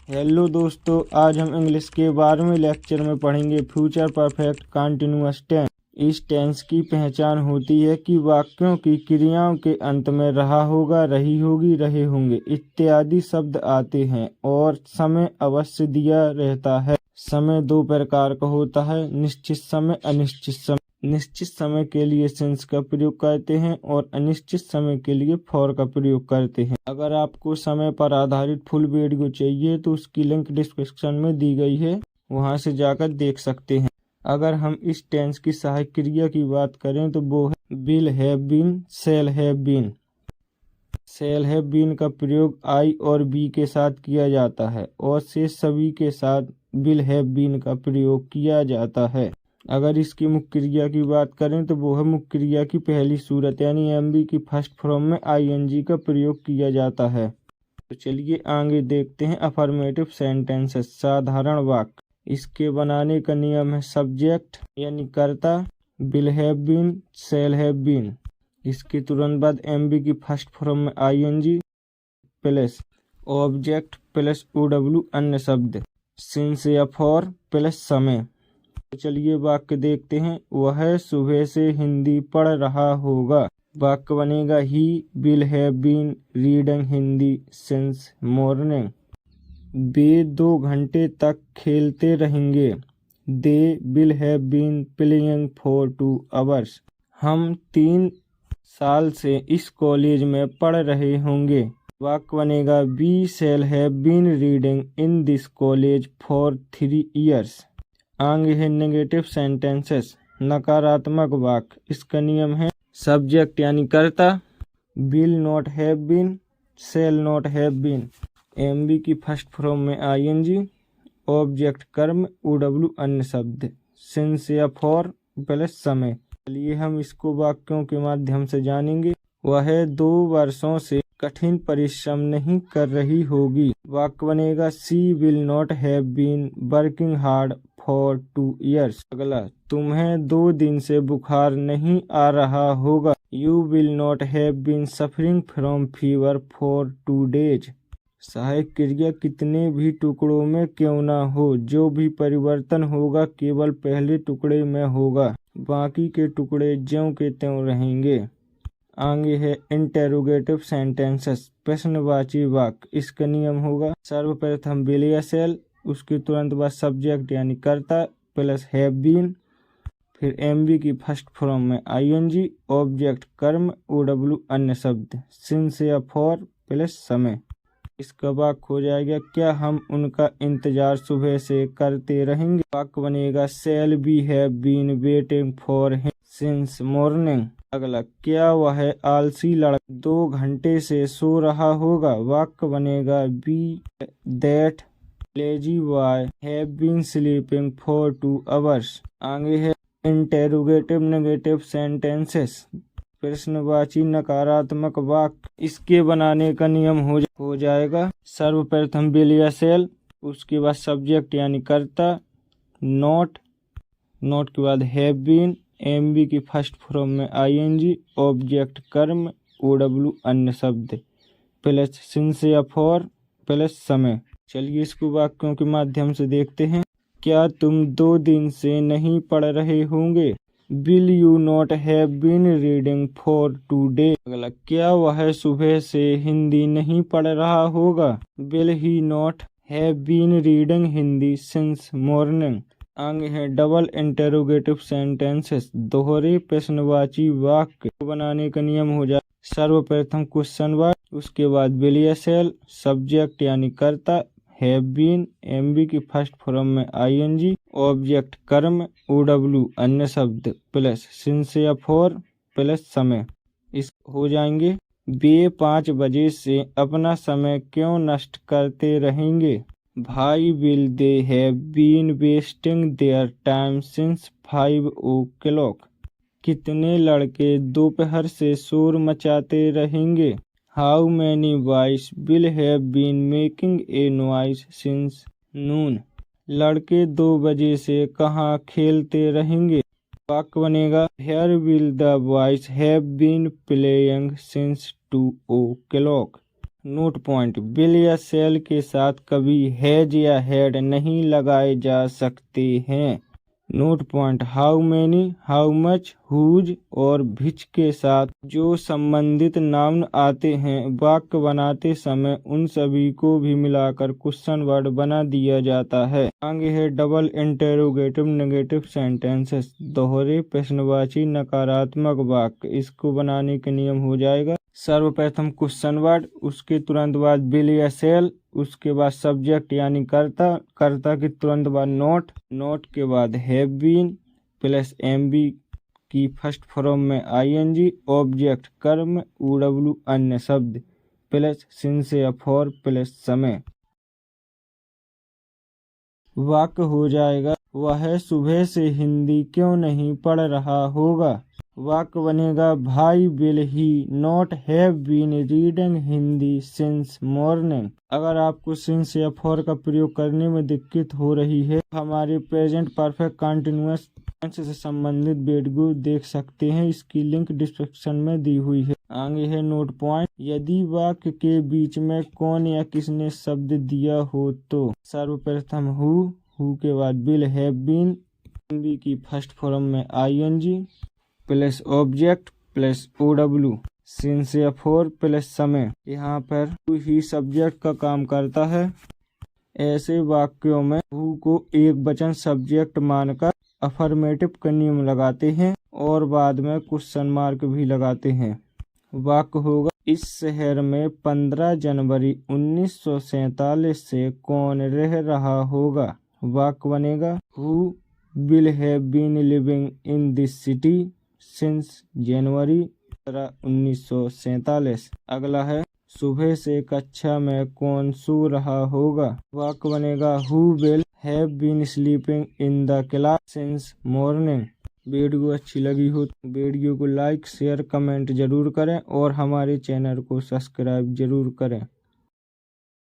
Hello दोस्तों, आज हम इंग्लिश के 12वें लेक्चर में पढ़ेंगे फ्यूचर परफेक्ट कंटिन्यूअस टेंस। इस टेंस की पहचान होती है कि वाक्यों की क्रियाओं के अंत में रहा होगा, रही होगी, रहे होंगे इत्यादि शब्द आते हैं और समय अवश्य दिया रहता है। समय दो प्रकार का होता है, निश्चित समय, अनिश्चित समय। निश्चित समय के लिए सिंस का प्रयोग करते हैं और अनिश्चित समय के लिए फॉर का प्रयोग करते हैं। अगर आपको समय पर आधारित फुल वीडियो चाहिए तो उसकी लिंक डिस्क्रिप्शन में दी गई है, वहां से जाकर देख सकते हैं। अगर हम इस टेंस की सहायक क्रिया की बात करें तो वो है will have been, shall have been. Shall have been का प्रयोग आई और बी के साथ किया जाता है और शेष सभी के साथ विल हैव बीन का प्रयोग किया जाता है। अगर इसकी मुख्य क्रिया की बात करें तो वो है मुख्य क्रिया की पहली सूरत यानी एमबी की फर्स्ट फॉर्म में आईएनजी का प्रयोग किया जाता है। तो चलिए आगे देखते हैं अफर्मेटिव सेंटेंसेस, साधारण वाक्य। इसके बनाने का नियम है सब्जेक्ट यानी कर्ता, will have been, shall have been. इसके तुरंत बाद एमबी की फर्स्ट फॉर्म में ING plus object plus OW अन्य शब्द, सिंस या फॉर प्लस समय। तो चलिए वाक्य देखते हैं। वह सुबह से हिंदी पढ़ रहा होगा। वाक्य बनेगा he will have been reading Hindi since morning. वे 2 घंटे तक खेलते रहेंगे। They will have been playing for 2 hours। हम 3 साल से इस कॉलेज में पढ़ रहे होंगे। वाक्य बनेगा we shall have been reading in this college for 3 years। आगे है नेगेटिव सेंटेंसेस, नकारात्मक वाक्य। इसका नियम है सब्जेक्ट यानी कर्ता, will not have been, shall not have been. MB की फर्स्ट फॉर्म में आईएनजी, ऑब्जेक्ट कर्म, ओडब्ल्यू अन्य शब्द, सिंस या फॉर प्लस समय। चलिए हम इसको वाक्यों के माध्यम से जानेंगे। वह 2 वर्षों से कठिन परिश्रम नहीं कर रही होगी। वाक्य बनेगा she will not have been working hard for 2 years। अगला, तुम्हें 2 दिन से बुखार नहीं आ रहा होगा। You will not have been suffering from fever for 2 days। सहायक क्रिया कितने भी टुकड़ों में क्यों ना हो, जो भी परिवर्तन होगा केवल पहले टुकड़े में होगा, बाकी के टुकड़े ज्यों के त्यों रहेंगे। आगे है इंटेरोगेटिव सेंटेंसेस, प्रश्नवाची वाक्य। इसका नियम होगा सर्वप्रथम विल या शैल, उसके तुरंत बाद सब्जेक्ट यानी कर्ता प्लस हैव बीन, फिर एमबी की फर्स्ट फॉर्म में आईएनजी, ऑब्जेक्ट कर्म, ओडब्ल्यू अन्य शब्द, सिंस या फॉर प्लस समय। इसका वाक्य हो जाएगा क्या हम उनका इंतजार सुबह से करते रहेंगे। वाक्य बनेगा shall be have been waiting for him since morning. अगला, क्या वह आलसी लड़का 2 घंटे से सो रहा होगा। वाक्य बनेगा be that lazy boy have been sleeping for 2 hours। आगे है इंटेरोगेटिव नेगेटिव सेंटेंसेस, प्रश्नवाची नकारात्मक वाक्य। इसके बनाने का नियम हो जाएगा सर्वप्रथम विल या शैल, उसके बाद सब्जेक्ट यानी कर्ता, नॉट के बाद हैव बीन, एमबी की फर्स्ट फॉर्म में आईएनजी, ऑब्जेक्ट कर्म, ओडब्ल्यू अन्य शब्द, प्लस सिंस या फॉर प्लस समय। चलिए इसको वाक्यों के माध्यम से देखते हैं। क्या तुम 2 दिन से नहीं पढ़ रहे होंगे। Will you not have been reading for 2 days। अगला, क्या वह सुबह से हिंदी नहीं पढ़ रहा होगा। Will he not have been reading Hindi since morning. आगे है डबल इंटेरोगेटिव सेंटेंसेस, दोहरे प्रश्नवाची वाक्य। बनाने का नियम हो जाए सर्वप्रथम क्वेश्चन वाक्य, उसके बाद विल या शैल, सब्जेक्ट यानी कर्ता, हैव बीन, एमबी की फर्स्ट फॉर्म में आईएनजी, ऑब्जेक्ट कर्म, ओडब्ल्यू अन्य शब्द, प्लस सिंस या फॉर प्लस समय। इस हो जाएंगे वे 5 बजे से अपना समय क्यों नष्ट करते रहेंगे। Why will they have been wasting their time since 5 o'clock। कितने लड़के दोपहर से शोर मचाते रहेंगे। How many boys will have been making a noise since noon. लड़के 2 बजे से कहाँ खेलते रहेंगे। वाक्य बनेगा where will the boys have been playing since 2 o'clock। Note point, will या सेल के साथ कभी हैज या हैड नहीं लगाए जा सकते हैं। Note point, how many, how much, whose और विच के साथ जो संबंधित नाउन आते हैं वाक्य बनाते समय उन सभी को भी मिलाकर क्वेश्चन वर्ड बना दिया जाता है। आगे है डबल इंटेरोगेटिव नेगेटिव सेंटेंसेस, दोहरे प्रश्नवाची नकारात्मक वाक्य। इसको बनाने के नियम हो जाएगा, सर्वप्रथम क्वेश्चन वर्ड, उसके तुरंत बाद बिल या सेल, उसके बाद सब्जेक्ट यानी कर्ता, कर्ता के तुरंत बाद नोट, नोट के बाद हैव बीन प्लस एमबी की फर्स्ट फॉर्म में आईएनजी, ऑब्जेक्ट कर्म OW अन्य शब्द प्लस सिंस या फॉर प्लस समय। वाक्य हो जाएगा, वह सुबह से हिंदी क्यों नहीं पढ़ रहा होगा। वाक्य बनेगा, why will he not have been reading Hindi since morning. अगर आपको सिंस या फॉर का प्रयोग करने में दिक्कत हो रही है, हमारे प्रेजेंट परफेक्ट कंटिन्यूअस टेंस से संबंधित वीडियो देख सकते हैं, इसकी लिंक डिस्क्रिप्शन में दी हुई है। आगे है नोट पॉइंट, यदि वाक्य के बीच में कौन या किसने शब्द दिया हो तो सर्वप्रथम हु के बाद विल हैव बीन, बी की फर्स्ट फॉर्म में ING plus object plus OW, since या फॉर प्लस समय। यहाँ पर ही सब्जेक्ट का काम करता है। ऐसे वाक्यों में हु को एक वचन सब्जेक्ट मानकर अफर्मेटिव का नियम लगाते हैं और बाद में क्वेश्चन मार्क भी लगाते हैं। वाक्य होगा, इस शहर में 15 जनवरी 1947 से कौन रह रहा होगा। वाक्य बनेगा, who will have been living in this city since January 1947। अगला है, सुबह से कक्षा में कौन सो रहा होगा। वाक्य बनेगा, who will have been sleeping in the class since morning. Video अच्छी लगी हो तो वीडियो को लाइक शेयर कमेंट जरूर करें और हमारे चैनल को सब्सक्राइब जरूर करें।